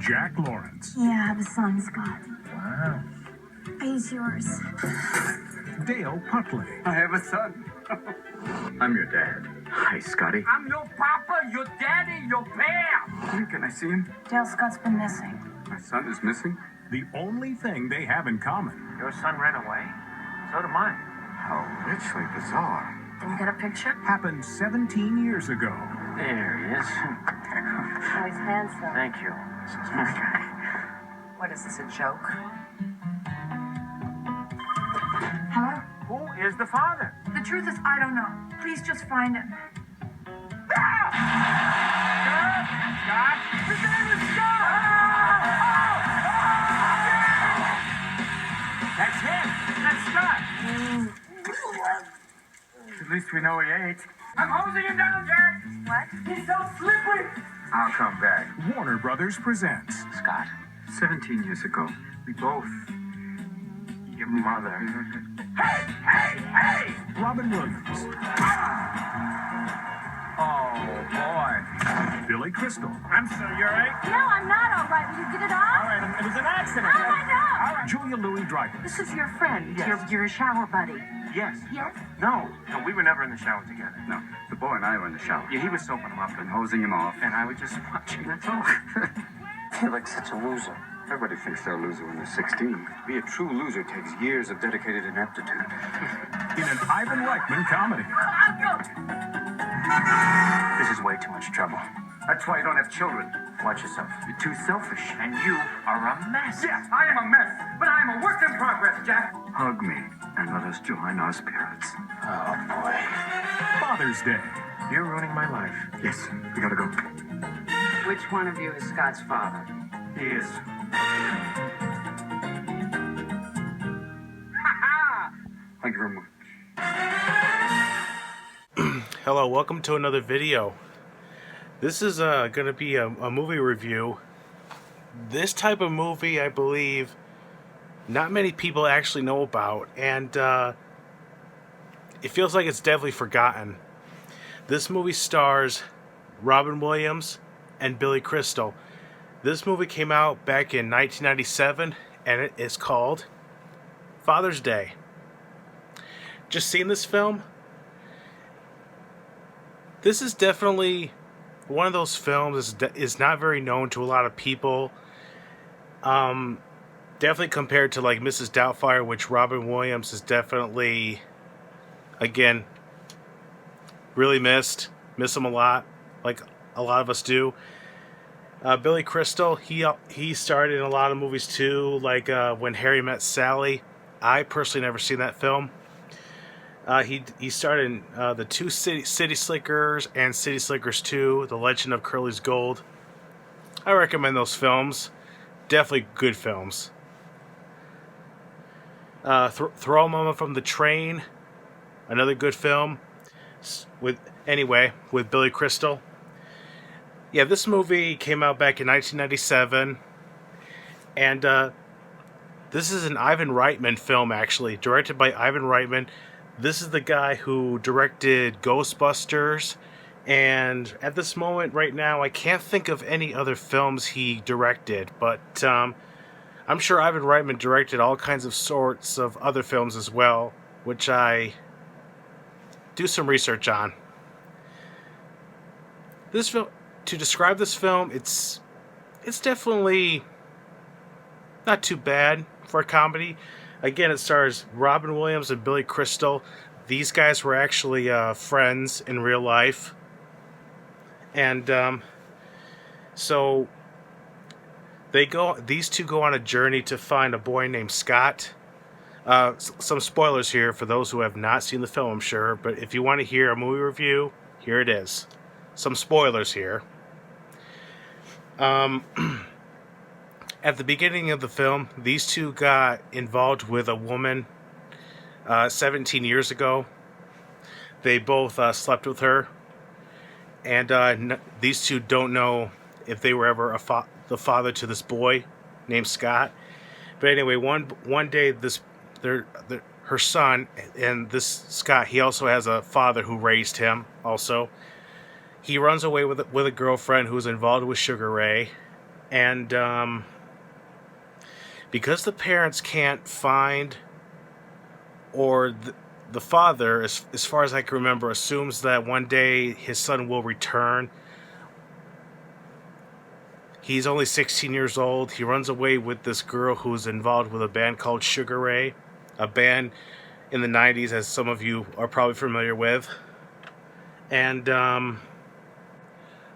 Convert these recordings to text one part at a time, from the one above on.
Jack Lawrence. Yeah, I have a son, Scott. Wow. He's yours. Dale Putley. I have a son. I'm your dad. Hi, Scotty. I'm your papa, your daddy, your bear. Can I see him? Dale, Scott's been missing. My son is missing? The only thing they have in common. Your son ran away? So did mine. How richly bizarre. Can you get a picture? Happened 17 years ago. There he is. Oh, he's handsome. Thank you. What is this, a joke? Hello? Who is the father? The truth is, I don't know. Please just find him. Scott? His name is Scott! That's him. That's Scott. At least we know he ate. I'm hosing him down, Jack. What? He's so slippery. I'll come back. Warner Brothers presents Scott, 17 years ago, we both... your mother. Hey! Robin Williams, Oh, boy. Billy Crystal, I'm sorry, you're right. No, I'm not all right. Will you get it All off? right, it was an accident. Oh, I know. All right. Julia Louis-Dreyfus, This is your friend. Yes. Your shower buddy. Yes. Yes? No, we were never in the shower together. No, the boy and I were in the shower. Yeah, he was soaping him up, And hosing him off. and I was just watching. That's all. I feel like such a loser. Everybody thinks they're a loser when they're 16. To be a true loser takes years of dedicated ineptitude. in an Ivan Reitman comedy. This is way too much trouble. That's why you don't have children. Watch yourself. You're too selfish. And you are a mess. Yes, I am a mess, but I am a work in progress, Jack. Hug me and let us join our spirits. Oh, boy. Father's Day. You're ruining my life. Yes, we gotta go. Which one of you is Scott's father? He is. Thank you very much. Hello, welcome to another video. This is going to be a movie review. This type of movie, I believe, not many people actually know about, and it feels like it's definitely forgotten. This movie stars Robin Williams and Billy Crystal. This movie came out back in 1997, and it is called Father's Day. Just seen this film? This is definitely one of those films is not very known to a lot of people. Definitely compared to like Mrs. Doubtfire, which Robin Williams is definitely, again, really miss him a lot, like a lot of us do. Billy Crystal, he starred in a lot of movies too, like When Harry Met Sally. I personally never seen that film. He starred in the two City Slickers and City Slickers 2, The Legend of Curly's Gold. I recommend those films. Definitely good films. Throw Mama from the Train, another good film. With Billy Crystal. Yeah, this movie came out back in 1997, and this is an Ivan Reitman film, actually, directed by Ivan Reitman. This is the guy who directed Ghostbusters, and at this moment right now, I can't think of any other films he directed, but I'm sure Ivan Reitman directed all kinds of sorts of other films as well, which I do some research on. This film, to describe this film, it's definitely not too bad for a comedy. Again, it stars Robin Williams and Billy Crystal. These guys were actually friends in real life. And so these two go on a journey to find a boy named Scott. Some spoilers here for those who have not seen the film, I'm sure. But if you want to hear a movie review, here it is. Some spoilers here. At the beginning of the film, these two got involved with a woman 17 years ago. They both slept with her, and these two don't know if they were ever the father to this boy named Scott. But anyway, one day her son, and this Scott, he also has a father who raised him also. He runs away with a girlfriend who's involved with Sugar Ray. And because the parents can't find, or the father, as far as I can remember, assumes that one day his son will return. He's only 16 years old. He runs away with this girl who's involved with a band called Sugar Ray, a band in the 90s, as some of you are probably familiar with. And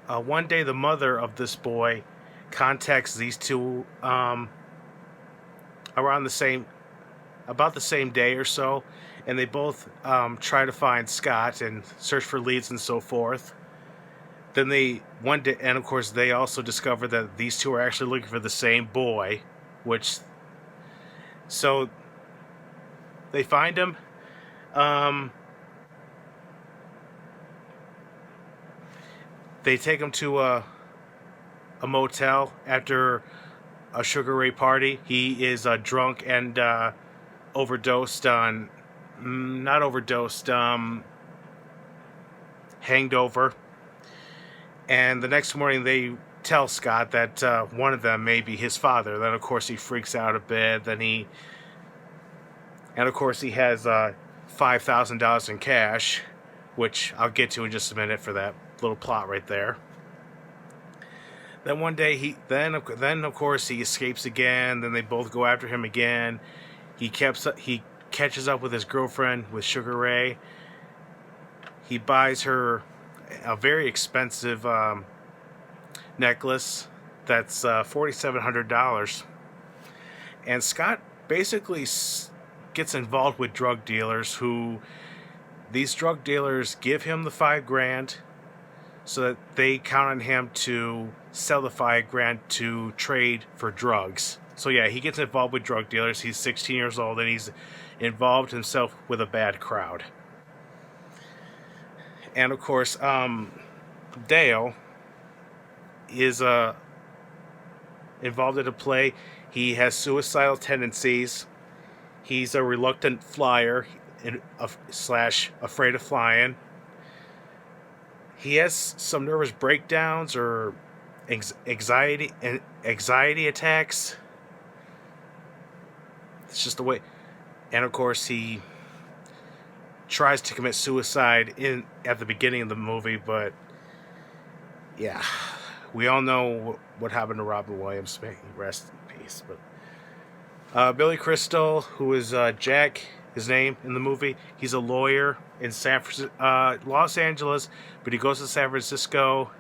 one day the mother of this boy contacts these two about the same day or so, and they both try to find Scott and search for leads and so forth. Then one day, and of course they also discover that these two are actually looking for the same boy, so they find him. They take him to a motel after a Sugar Ray party. He is drunk and overdosed on, not overdosed, hanged over. And the next morning they tell Scott that one of them may be his father. Then of course he freaks out a bit. And of course he has $5,000 in cash, which I'll get to in just a minute for that little plot right there. Then one day then of course he escapes again. Then they both go after him again. He catches up with his girlfriend, with Sugar Ray. He buys her a very expensive necklace that's $4,700. And Scott basically gets involved with drug dealers these drug dealers give him the $5,000 so that they count on him to sell the $5,000 to trade for drugs. So yeah, he gets involved with drug dealers. He's 16 years old and he's involved himself with a bad crowd. And of course, Dale is involved in a play. He has suicidal tendencies. He's a reluctant flyer slash afraid of flying. He has some nervous breakdowns or anxiety attacks. It's just the way. And of course, he tries to commit suicide at the beginning of the movie, but yeah, we all know what happened to Robin Williams. May he rest in peace. But Billy Crystal, who is Jack, his name in the movie, he's a lawyer in Los Angeles, but he goes to San Francisco.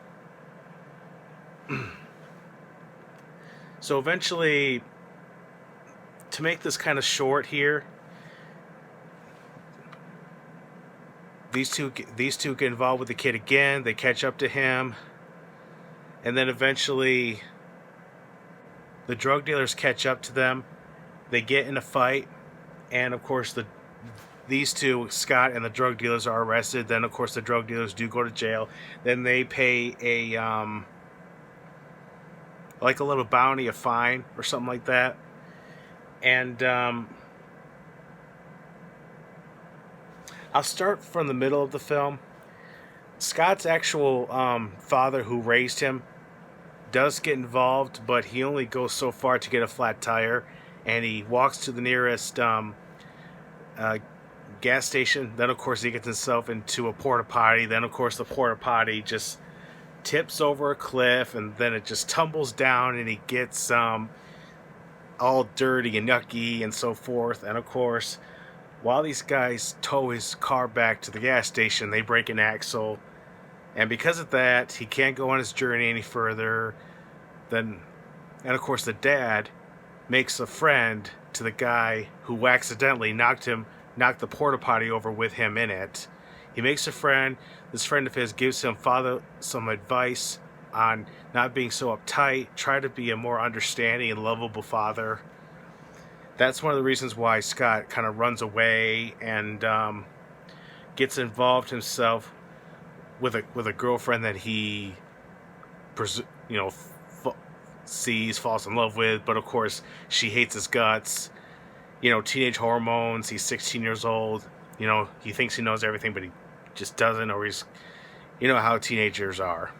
So eventually, to make this kind of short here, these two get involved with the kid again. They catch up to him, and then eventually the drug dealers catch up to them. They get in a fight, and of course these two, Scott and the drug dealers, are arrested. Then of course the drug dealers do go to jail. Then they pay a like a little bounty, a fine or something like that. And I'll start from the middle of the film. Scott's actual father, who raised him, does get involved, but he only goes so far to get a flat tire, and he walks to the nearest gas station. Then of course he gets himself into a porta potty. Then of course the porta potty just tips over a cliff, and then it just tumbles down, and he gets all dirty and yucky and so forth. And of course, while these guys tow his car back to the gas station, they break an axle, and because of that, he can't go on his journey any further. And of course the dad makes a friend to the guy who accidentally knocked the porta potty over with him in it. He makes a friend. This friend of his gives him father some advice on not being so uptight, try to be a more understanding and lovable father. That's one of the reasons why Scott kind of runs away and gets involved himself with a girlfriend that he sees, falls in love with, but of course she hates his guts. Teenage hormones. He's 16 years old. He thinks he knows everything, but he just doesn't, or he's, how teenagers are.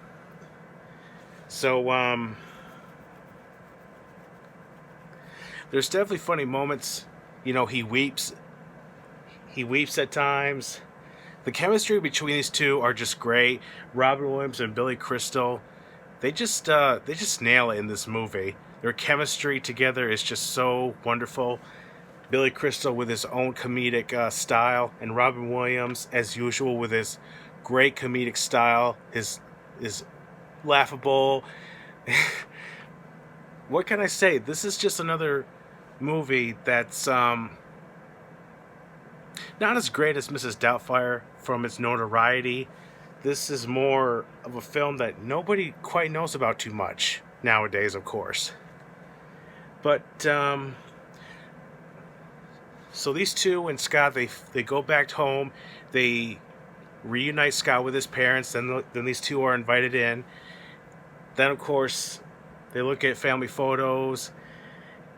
So there's definitely funny moments. You know, he weeps at times. The chemistry between these two are just great. Robin Williams and Billy Crystal, they just nail it in this movie. Their chemistry together is just so wonderful. Billy Crystal with his own comedic style, and Robin Williams, as usual, with his great comedic style, his laughable. What can I say? This is just another movie that's not as great as Mrs. Doubtfire from its notoriety. This is more of a film that nobody quite knows about too much nowadays, of course. But so these two and Scott, they go back home. They reunite Scott with his parents. Then these two are invited in. Then, of course, they look at family photos.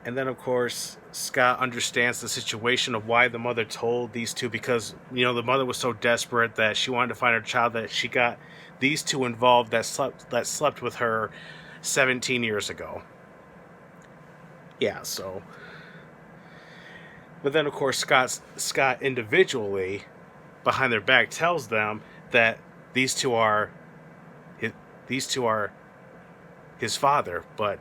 And then, of course, Scott understands the situation of why the mother told these two, because, you know, the mother was so desperate that she wanted to find her child that she got these two involved that slept with her 17 years ago. Yeah, so. But then, of course, Scott individually, behind their back, tells them that these two are his father, but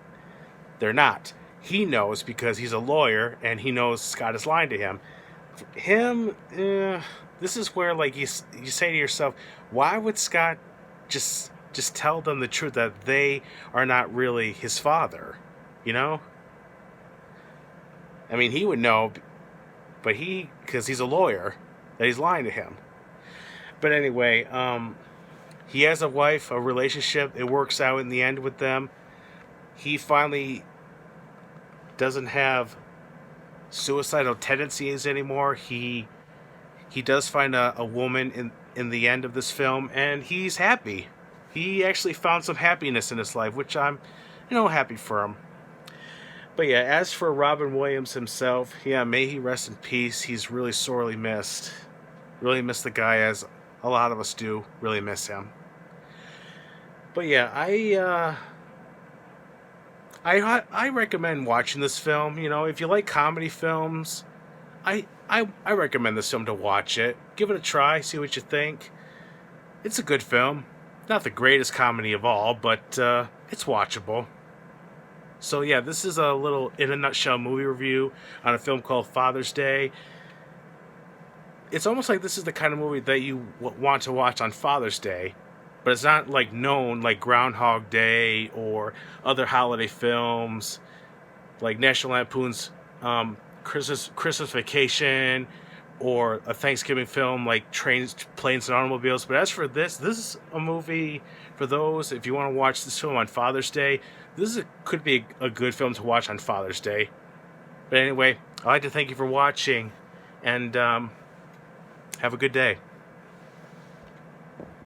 they're not. He knows because he's a lawyer, and he knows Scott is lying to him. This is where, like, you say to yourself, why would Scott just tell them the truth that they are not really his father? You know? I mean, he would know, but because he's a lawyer, that he's lying to him. But anyway, he has a wife, a relationship. It works out in the end with them. He finally doesn't have suicidal tendencies anymore. He does find a woman in the end of this film, and he's happy. He actually found some happiness in his life, which I'm, happy for him. But yeah, as for Robin Williams himself, yeah, may he rest in peace. He's really sorely missed. Really miss the guy, as a lot of us do. Really miss him. But yeah, I recommend watching this film. You know, if you like comedy films, I recommend this film to watch it. Give it a try, see what you think. It's a good film. Not the greatest comedy of all, but it's watchable. So yeah, this is a little, in a nutshell, movie review on a film called Father's Day. It's almost like this is the kind of movie that you want to watch on Father's Day, but it's not like known like Groundhog Day or other holiday films like National Lampoon's Christmas Vacation, or a Thanksgiving film like Trains, Planes, and Automobiles. But as for this is a movie for those, if you want to watch this film on Father's Day, could be a good film to watch on Father's Day. But anyway, I'd like to thank you for watching, and have a good day.